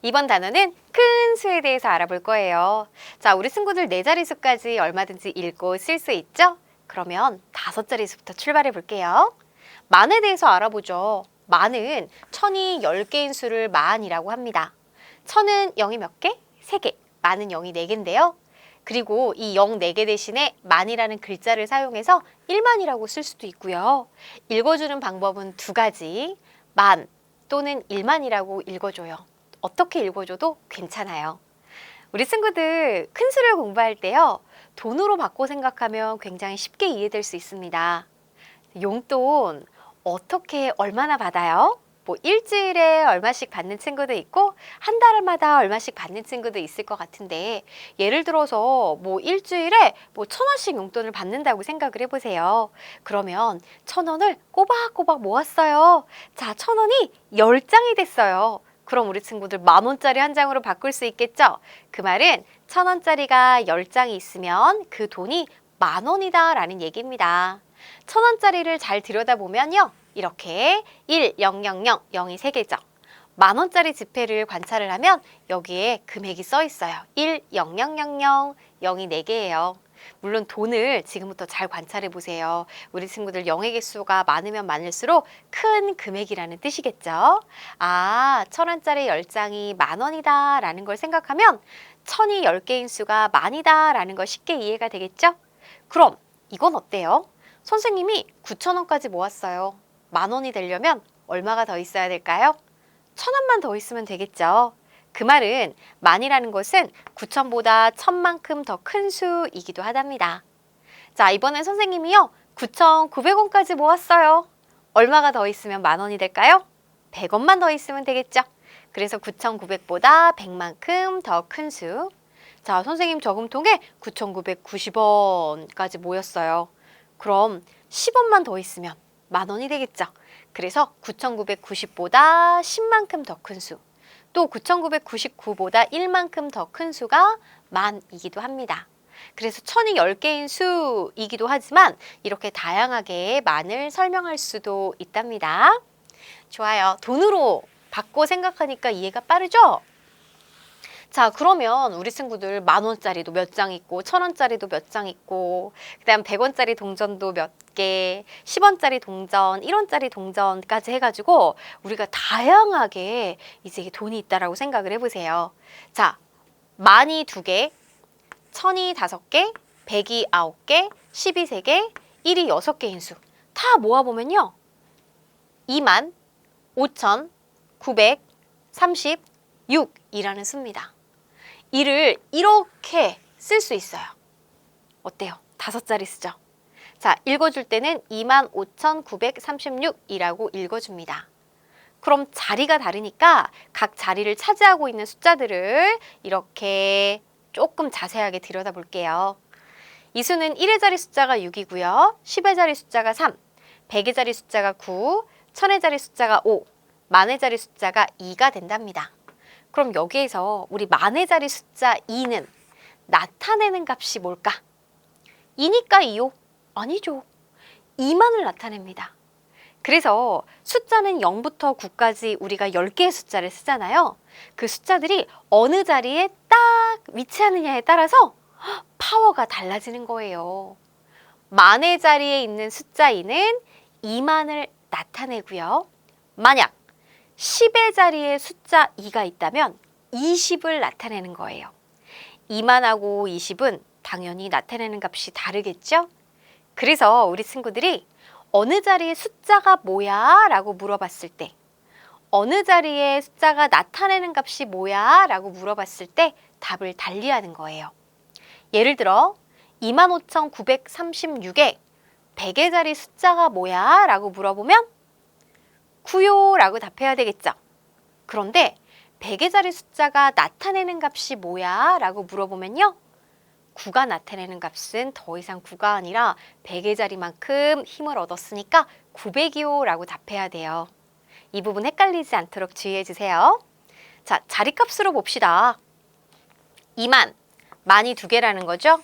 이번 단어는 큰 수에 대해서 알아볼 거예요. 자, 우리 친구들 네 자릿수까지 얼마든지 읽고 쓸 수 있죠? 그러면 다섯 자릿수부터 출발해 볼게요. 만에 대해서 알아보죠. 만은 천이 10개인 수를 만이라고 합니다. 천은 0이 몇 개? 3개. 만은 0이 4개인데요. 그리고 이 0 4개 대신에 만이라는 글자를 사용해서 1만이라고 쓸 수도 있고요. 읽어주는 방법은 두 가지. 만 또는 1만이라고 읽어줘요. 어떻게 읽어줘도 괜찮아요. 우리 친구들 큰 수를 공부할 때요. 돈으로 받고 생각하면 굉장히 쉽게 이해될 수 있습니다. 용돈 어떻게 얼마나 받아요? 뭐 일주일에 얼마씩 받는 친구도 있고 한 달마다 얼마씩 받는 친구도 있을 것 같은데 예를 들어서 뭐 일주일에 뭐 1,000원씩 용돈을 받는다고 생각을 해보세요. 그러면 1,000원을 꼬박꼬박 모았어요. 자, 1,000원이 10장이 됐어요. 그럼 우리 친구들 10,000원짜리 한 장으로 바꿀 수 있겠죠? 그 말은 1,000원짜리가 10장이 있으면 그 돈이 10,000원이다 라는 얘기입니다. 1,000원짜리를 잘 들여다보면요. 이렇게 1, 0, 0, 0, 0이 3개죠. 10,000원짜리 지폐를 관찰을 하면 여기에 금액이 써 있어요. 1, 0, 0, 0, 0, 0이 4개예요. 물론 돈을 지금부터 잘 관찰해 보세요. 우리 친구들 0의 개수가 많으면 많을수록 큰 금액이라는 뜻이겠죠. 아, 1,000원짜리 10장이 10,000원이다 라는 걸 생각하면 1,000이 10개인 수가 만이다 라는 거 쉽게 이해가 되겠죠? 그럼 이건 어때요? 선생님이 9,000원까지 모았어요. 10,000원이 되려면 얼마가 더 있어야 될까요? 1,000원만 더 있으면 되겠죠. 그 말은 만이라는 것은 9,000보다 1,000만큼 더 큰 수이기도 하답니다. 자, 이번엔 선생님이요. 9,900원까지 모았어요. 얼마가 더 있으면 10,000원이 될까요? 100원만 더 있으면 되겠죠. 그래서 9,900보다 100만큼 더 큰 수. 자, 선생님 저금통에 9,990원까지 모였어요. 그럼 10원만 더 있으면 10,000원이 되겠죠. 그래서 9,990보다 10만큼 더 큰 수. 또 9,999보다 1만큼 더 큰 수가 만이기도 합니다. 그래서 1,000이 10개인 수이기도 하지만 이렇게 다양하게 만을 설명할 수도 있답니다. 좋아요. 돈으로 받고 생각하니까 이해가 빠르죠? 자, 그러면 우리 친구들 10,000원짜리도 몇 장 있고 1,000원짜리도 몇 장 있고 그다음 100원짜리 동전도 몇 개, 10원짜리 동전, 1원짜리 동전까지 해가지고 우리가 다양하게 이제 돈이 있다라고 생각을 해보세요. 자, 만이 2개, 1,000이 5개, 100이 9개, 10이 3개, 1이 6개인 수 다 모아보면요. 25,936이라는 수입니다. 이를 이렇게 쓸 수 있어요. 어때요? 5자리 쓰죠? 자, 읽어줄 때는 25,936이라고 읽어줍니다. 그럼 자리가 다르니까 각 자리를 차지하고 있는 숫자들을 이렇게 조금 자세하게 들여다볼게요. 이 수는 1의 자리 숫자가 6이고요. 10의 자리 숫자가 3, 100의 자리 숫자가 9, 1,000의 자리 숫자가 5, 만의 자리 숫자가 2가 된답니다. 그럼 여기에서 우리 만의 자리 숫자 2는 나타내는 값이 뭘까? 2니까 2요? 아니죠. 2만을 나타냅니다. 그래서 숫자는 0부터 9까지 우리가 10개의 숫자를 쓰잖아요. 그 숫자들이 어느 자리에 딱 위치하느냐에 따라서 파워가 달라지는 거예요. 만의 자리에 있는 숫자 2는 2만을 나타내고요. 만약 10의 자리에 숫자 2가 있다면 20을 나타내는 거예요. 2만하고 20은 당연히 나타내는 값이 다르겠죠? 그래서 우리 친구들이 어느 자리에 숫자가 뭐야? 라고 물어봤을 때 어느 자리에 숫자가 나타내는 값이 뭐야? 라고 물어봤을 때 답을 달리하는 거예요. 예를 들어 25,936에 100의 자리 숫자가 뭐야? 라고 물어보면 9요 라고 답해야 되겠죠. 그런데 100의 자리 숫자가 나타내는 값이 뭐야? 라고 물어보면요. 9가 나타내는 값은 더 이상 9가 아니라 100의 자리만큼 힘을 얻었으니까 900이요 라고 답해야 돼요. 이 부분 헷갈리지 않도록 주의해 주세요. 자, 자리값으로 봅시다. 2만, 만이 2개라는 거죠.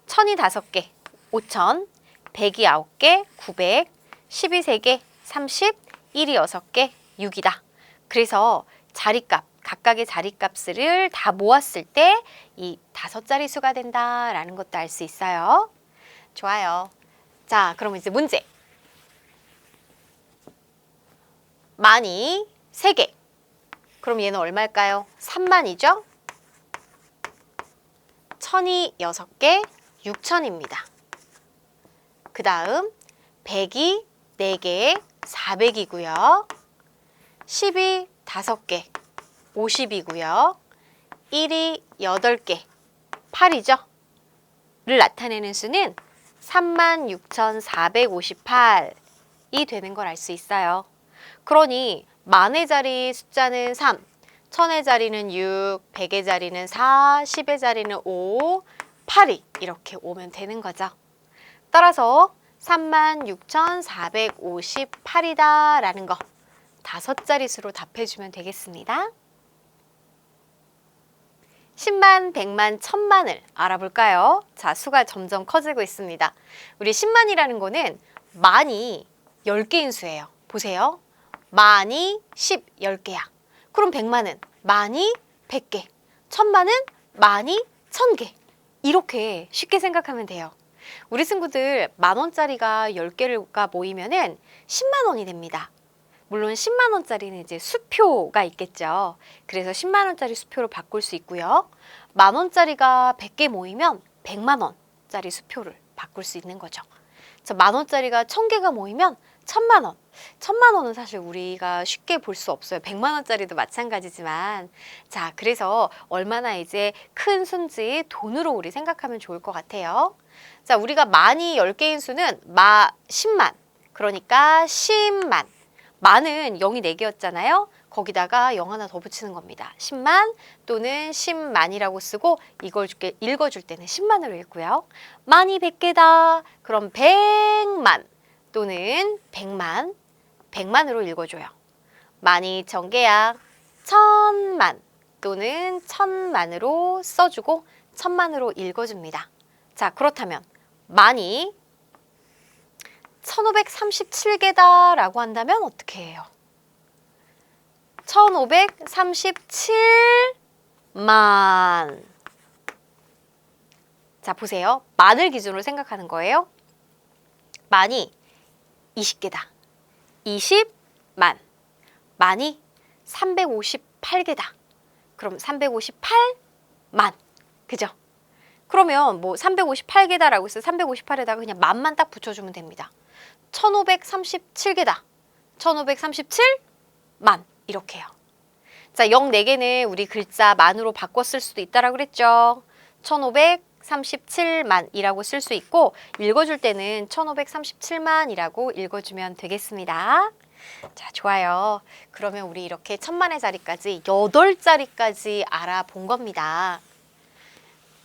1,000이 5개, 5,000, 100이 9개, 900, 10이 3개, 30, 1이 6개, 6이다. 그래서 자리값 각각의 자리값을 다 모았을 때 이 5자리 수가 된다라는 것도 알 수 있어요. 좋아요. 자, 그럼 이제 문제. 만이 3개. 그럼 얘는 얼마일까요? 3만이죠? 천이 6개, 6천입니다. 그 다음 100이 4개, 400이고요. 10이 5개, 50이고요. 1이 8개, 8이죠? 를 나타내는 수는 36,458이 되는 걸 알 수 있어요. 그러니 만의 자리 숫자는 3, 천의 자리는 6, 100의 자리는 4, 10의 자리는 5, 8이 이렇게 오면 되는 거죠. 따라서 36,458이다 라는 거 5자리 수로 답해주면 되겠습니다. 10만, 100만, 1000만을 알아볼까요? 자, 수가 점점 커지고 있습니다. 우리 10만이라는 거는 만이 10개인 수예요. 보세요. 만이 10개야. 그럼 100만은 만이 100개. 1000만은 만이 1000개. 이렇게 쉽게 생각하면 돼요. 우리 친구들 10,000원짜리가 10개가 모이면은 10만 원이 됩니다. 물론 10만 원짜리는 이제 수표가 있겠죠. 그래서 10만 원짜리 수표로 바꿀 수 있고요. 10,000원짜리가 100개 모이면 100만 원짜리 수표를 바꿀 수 있는 거죠. 자, 10,000원짜리가 1000개가 모이면 1000만 원. 1000만 원은 사실 우리가 쉽게 볼 수 없어요. 100만 원짜리도 마찬가지지만. 자, 그래서 얼마나 이제 큰 수인지 돈으로 우리 생각하면 좋을 것 같아요. 자, 우리가 만이 10개인 수는 10만. 그러니까 10만. 만은 0이 4개였잖아요. 거기다가 0 하나 더 붙이는 겁니다. 10만 또는 10만이라고 쓰고 이걸 읽어줄 때는 10만으로 읽고요. 만이 100개다. 그럼 100만 또는 100만, 100만으로 읽어줘요. 만이 1000개야. 1000만 또는 1000만으로 써주고 1000만으로 읽어줍니다. 자, 그렇다면 만이 1537개다라고 한다면 어떻게 해요? 1537만. 자, 보세요. 만을 기준으로 생각하는 거예요. 만이 20개다. 20만. 만이 358개다. 그럼 358만. 그죠? 그러면 뭐 358개다라고 해서 358에다가 그냥 만만 딱 붙여주면 됩니다. 1537개다. 1537만 이렇게요. 자, 0 4개는 우리 글자 만으로 바꿔 쓸 수도 있다라고 그랬죠. 1537만이라고 쓸 수 있고 읽어줄 때는 1537만이라고 읽어주면 되겠습니다. 자, 좋아요. 그러면 우리 이렇게 천만의 자리까지 8자리까지 알아본 겁니다.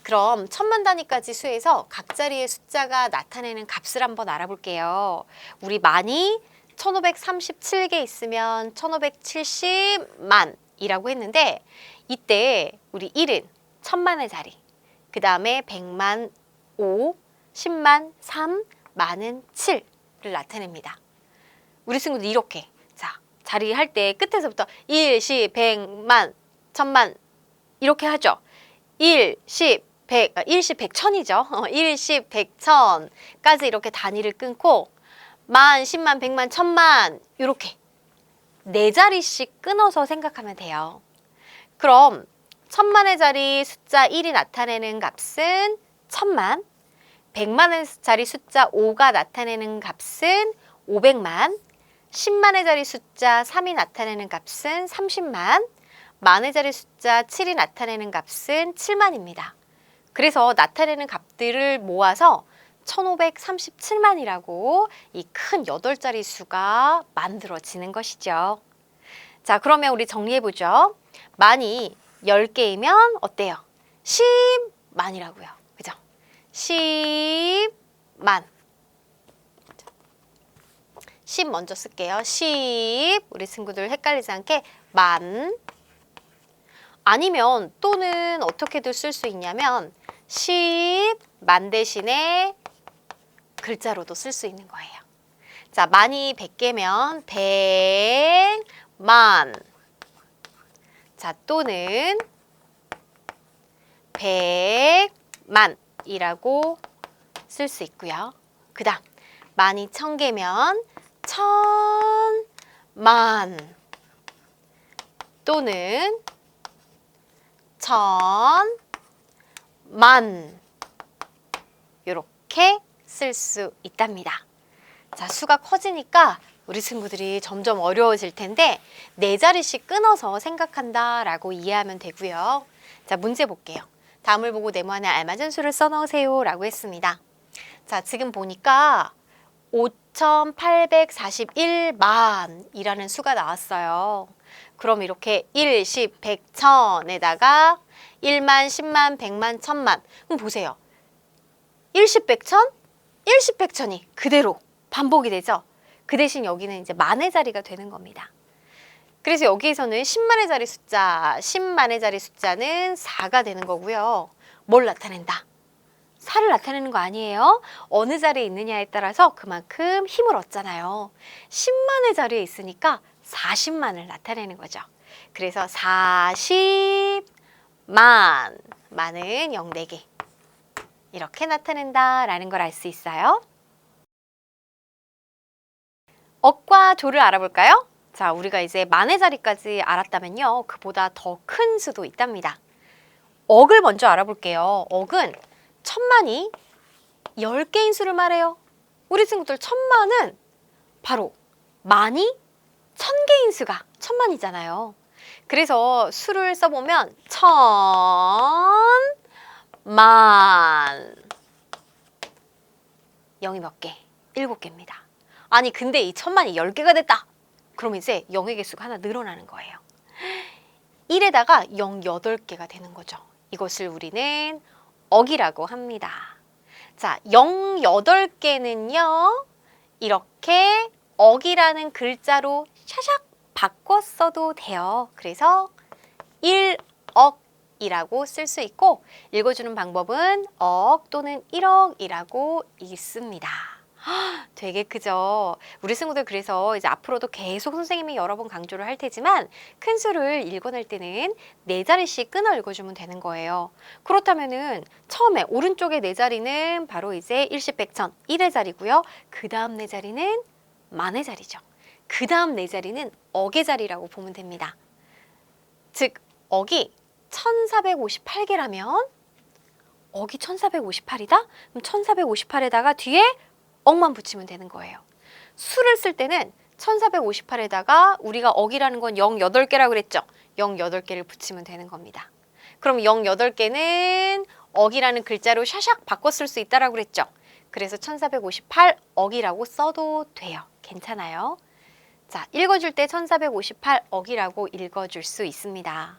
그럼 천만 단위까지 수에서 각 자리의 숫자가 나타내는 값을 한번 알아볼게요. 우리 만이 1537개 있으면 1570만이라고 했는데 이때 우리 1은 천만의 자리, 그 다음에 100만 5, 10만 3, 만은 7를 나타냅니다. 우리 친구들 이렇게 자 자리 할 때 끝에서부터 1, 10, 100만, 1000만 이렇게 하죠. 1, 10, 100, 1, 10, 100, 1000이죠. 1, 10, 100, 1000까지 이렇게 단위를 끊고 만, 10만, 100만, 1000만 이렇게 4자리씩 끊어서 생각하면 돼요. 그럼 천만의 자리 숫자 1이 나타내는 값은 1000만, 100만의 자리 숫자 5가 나타내는 값은 500만, 10만의 자리 숫자 3이 나타내는 값은 30만, 만의 자리 숫자 7이 나타내는 값은 7만입니다. 그래서 나타내는 값들을 모아서 1537만이라고 이 큰 8자리 수가 만들어지는 것이죠. 자, 그러면 우리 정리해보죠. 만이 10개이면 어때요? 10만이라고요. 그죠? 10만. 10 먼저 쓸게요. 10. 우리 친구들 헷갈리지 않게 만. 아니면 또는 어떻게들 쓸 수 있냐면 10만 대신에 글자로도 쓸 수 있는 거예요. 자, 만이 100개면 100만. 자, 또는 100만이라고 쓸 수 있고요. 그 다음 만이 1000개면 1000만 또는 1000만 이렇게 쓸 수 있답니다. 자, 수가 커지니까 우리 친구들이 점점 어려워질 텐데 네 자리씩 끊어서 생각한다라고 이해하면 되고요. 자, 문제 볼게요. 다음을 보고 네모안에 알맞은 수를 써넣으세요 라고 했습니다. 자, 지금 보니까 5841만이라는 수가 나왔어요. 그럼 이렇게 1, 10, 100, 1000에다가 1만, 10만, 100만, 1000만. 그럼 보세요. 1, 10, 100, 1000? 1, 10, 100, 1000이 그대로 반복이 되죠. 그 대신 여기는 이제 만의 자리가 되는 겁니다. 그래서 여기에서는 10만의 자리 숫자, 10만의 자리 숫자는 4가 되는 거고요. 뭘 나타낸다? 4를 나타내는 거 아니에요? 어느 자리에 있느냐에 따라서 그만큼 힘을 얻잖아요. 10만의 자리에 있으니까 40만을 나타내는 거죠. 그래서 40만, 만은 0, 4개 이렇게 나타낸다라는 걸 알 수 있어요. 억과 조를 알아볼까요? 자, 우리가 이제 만의 자리까지 알았다면요. 그보다 더 큰 수도 있답니다. 억을 먼저 알아볼게요. 억은 1000만이 10개인 수를 말해요. 우리 친구들 1000만은 바로 만이 1000개인 수가 1000만이잖아요. 그래서 수를 써보면 1000만 0이 몇 개? 7개입니다. 아니 근데 이 1000만이 10개가 됐다. 그럼 이제 0의 개수가 하나 늘어나는 거예요. 1에다가 0 8개가 되는 거죠. 이것을 우리는 억이라고 합니다. 자, 0 8개는요. 이렇게 억이라는 글자로 샤샥 바꿔 써도 돼요. 그래서 1억이라고 쓸 수 있고 읽어주는 방법은 억 또는 1억이라고 읽습니다. 되게 크죠? 우리 친구들 그래서 이제 앞으로도 계속 선생님이 여러 번 강조를 할 테지만 큰 수를 읽어낼 때는 네 자리씩 끊어 읽어주면 되는 거예요. 그렇다면은 처음에 오른쪽에 네 자리는 바로 이제 1, 10, 100, 1000, 1의 자리고요. 그 다음 네 자리는 만의 자리죠. 그 다음 네 자리는 억의 자리라고 보면 됩니다. 즉, 억이 1458개라면 억이 1458이다? 그럼 1458에다가 뒤에 억만 붙이면 되는 거예요. 수를 쓸 때는 1458에다가 우리가 억이라는 건 0 8개라고 그랬죠? 0 8개를 붙이면 되는 겁니다. 그럼 0 8개는 억이라는 글자로 샤샥 바꿔 쓸 수 있다라고 그랬죠? 그래서 1458억이라고 써도 돼요. 괜찮아요. 자, 읽어줄 때 1458억이라고 읽어줄 수 있습니다.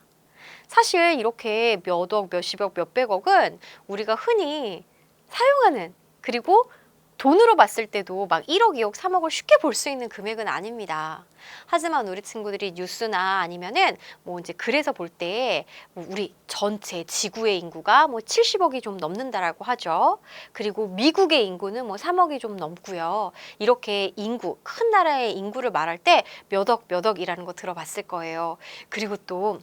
사실 이렇게 몇 억, 몇십억, 몇백억은 우리가 흔히 사용하는 그리고 돈으로 봤을 때도 막 1억, 2억, 3억을 쉽게 볼 수 있는 금액은 아닙니다. 하지만 우리 친구들이 뉴스나 아니면은 뭐 이제 글에서 볼 때 뭐 우리 전체 지구의 인구가 뭐 70억이 좀 넘는다라고 하죠. 그리고 미국의 인구는 뭐 3억이 좀 넘고요. 이렇게 인구, 큰 나라의 인구를 말할 때 몇 억, 몇 억이라는 거 들어봤을 거예요. 그리고 또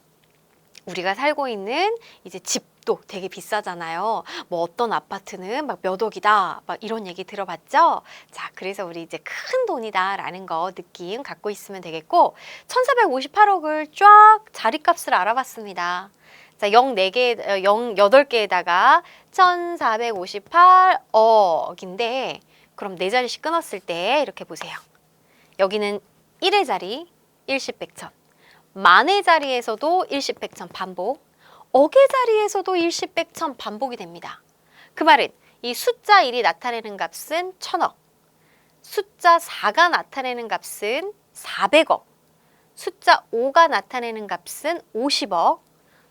우리가 살고 있는 이제 집도 되게 비싸잖아요. 뭐 어떤 아파트는 막 몇 억이다 막 이런 얘기 들어봤죠? 자, 그래서 우리 이제 큰 돈이다라는 거 느낌 갖고 있으면 되겠고 1458억을 쫙 자리값을 알아봤습니다. 자, 0 4개, 0 8개에다가 1458억인데 그럼 네 자리씩 끊었을 때 이렇게 보세요. 여기는 1의 자리 1, 10, 100, 1000 만의 자리에서도 1, 10, 100, 1000 반복, 억의 자리에서도 1, 10, 100, 1000 반복이 됩니다. 그 말은 이 숫자 1이 나타내는 값은 1000억, 숫자 4가 나타내는 값은 400억, 숫자 5가 나타내는 값은 50억,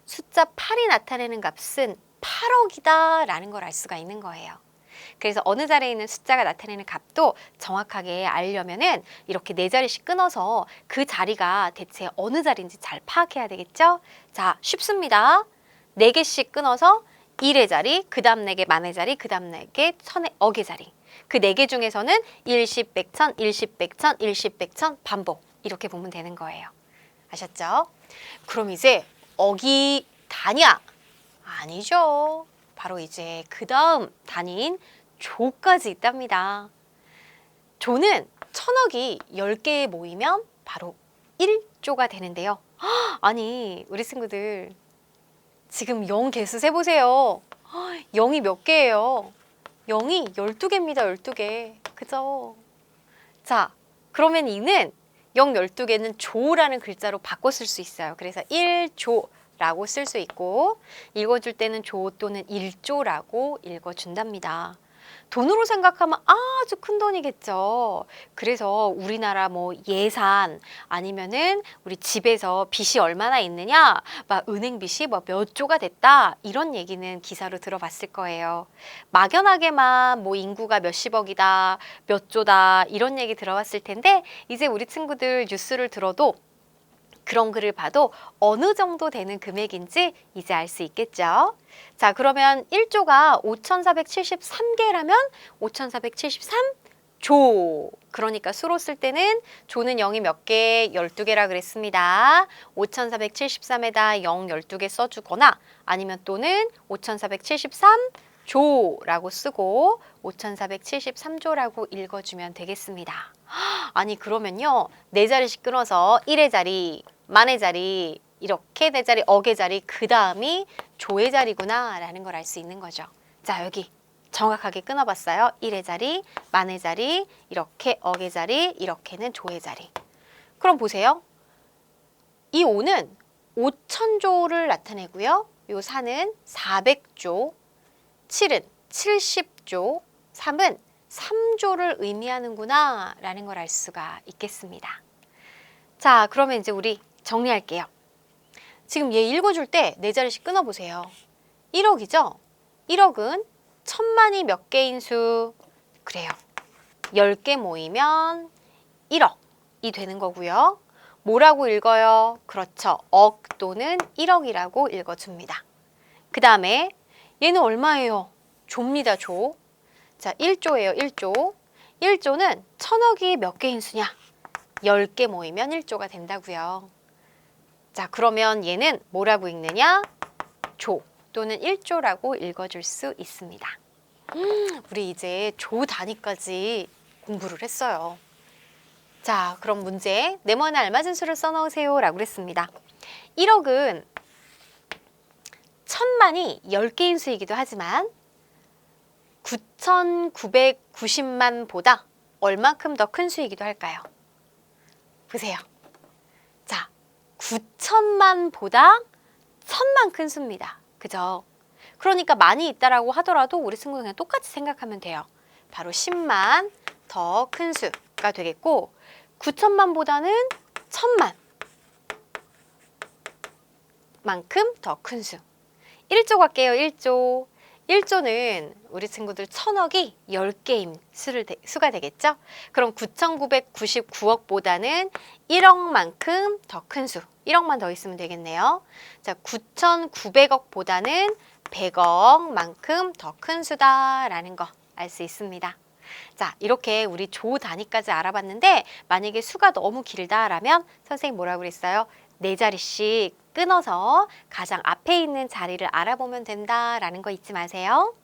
숫자 8이 나타내는 값은 8억이다 라는 걸 알 수가 있는 거예요. 그래서 어느 자리에 있는 숫자가 나타내는 값도 정확하게 알려면은 이렇게 네 자리씩 끊어서 그 자리가 대체 어느 자리인지 잘 파악해야 되겠죠? 자, 쉽습니다. 네 개씩 끊어서 1의 자리, 그 다음 4개 만의 자리, 그 다음 4개 억의 자리. 그 4개 중에서는 1, 10, 100, 1000, 1, 10, 100, 1000, 1, 10, 100, 1000 반복 이렇게 보면 되는 거예요. 아셨죠? 그럼 이제 억이 다냐? 아니죠. 바로 이제 그 다음 단위인 조까지 있답니다. 조는 천억이 10개 모이면 바로 1조가 되는데요. 아니, 우리 친구들 지금 0 개수 세보세요. 0이 몇 개예요? 0이 12개입니다. 12개. 그죠? 자, 그러면 이는 0, 12개는 조라는 글자로 바꿔 쓸 수 있어요. 그래서 1조라고 쓸 수 있고 읽어줄 때는 조 또는 1조라고 읽어준답니다. 돈으로 생각하면 아주 큰 돈이겠죠. 그래서 우리나라 뭐 예산 아니면은 우리 집에서 빚이 얼마나 있느냐, 막 은행 빚이 뭐 몇 조가 됐다 이런 얘기는 기사로 들어봤을 거예요. 막연하게만 뭐 인구가 몇십억이다, 몇 조다 이런 얘기 들어봤을 텐데 이제 우리 친구들 뉴스를 들어도 그런 글을 봐도 어느 정도 되는 금액인지 이제 알 수 있겠죠. 자, 그러면 1조가 5,473개라면 5,473조. 그러니까 수로 쓸 때는 조는 0이 몇 개? 12개라 그랬습니다. 5,473에다 0, 12개 써주거나 아니면 또는 5,473조라고 쓰고 5,473조라고 읽어주면 되겠습니다. 아니 그러면요. 4자리씩 끊어서 1의 자리, 만의 자리, 이렇게 4자리, 억의 자리, 그 다음이 조의 자리구나 라는 걸 알 수 있는 거죠. 자, 여기 정확하게 끊어봤어요. 1의 자리, 만의 자리, 이렇게 억의 자리, 이렇게는 조의 자리. 그럼 보세요. 이 5는 5,000조를 나타내고요. 요 4는 400조, 7은 70조, 3은 3조를 의미하는구나 라는 걸 알 수가 있겠습니다. 자, 그러면 이제 우리 정리할게요. 지금 얘 읽어줄 때 4자리씩 끊어보세요. 1억이죠? 1억은 천만이 몇 개인 수? 그래요. 10개 모이면 1억이 되는 거고요. 뭐라고 읽어요? 그렇죠. 억 또는 1억이라고 읽어줍니다. 그 다음에 얘는 얼마예요? 조입니다. 조. 자, 1조예요. 1조. 1조는 천억이 몇 개인 수냐? 10개 모이면 1조가 된다고요. 자, 그러면 얘는 뭐라고 읽느냐? 조 또는 1조라고 읽어줄 수 있습니다. 우리 이제 조 단위까지 공부를 했어요. 자, 그럼 문제 네모에 알맞은 수를 써넣으세요 라고 했습니다. 1억은 천만이 10개인 수이기도 하지만 9,990만보다 얼만큼 더 큰 수이기도 할까요? 보세요. 자, 9천만보다 1,000만 큰 수입니다. 그죠? 그러니까 많이 있다라고 하더라도 우리 친구는 그냥 똑같이 생각하면 돼요. 바로 10만 더 큰 수가 되겠고 9천만보다는 1,000만 만큼 더 큰 수. 1조 갈게요. 1조. 1조는 우리 친구들 1,000억이 10개인 수가 되겠죠? 그럼 9,999억보다는 1억만큼 더 큰 수. 1억만 더 있으면 되겠네요. 자, 9,900억보다는 100억만큼 더 큰 수다라는 거 알 수 있습니다. 자, 이렇게 우리 조 단위까지 알아봤는데 만약에 수가 너무 길다라면 선생님 뭐라고 그랬어요? 4자리씩 끊어서 가장 앞에 있는 자리를 알아보면 된다라는 거 잊지 마세요.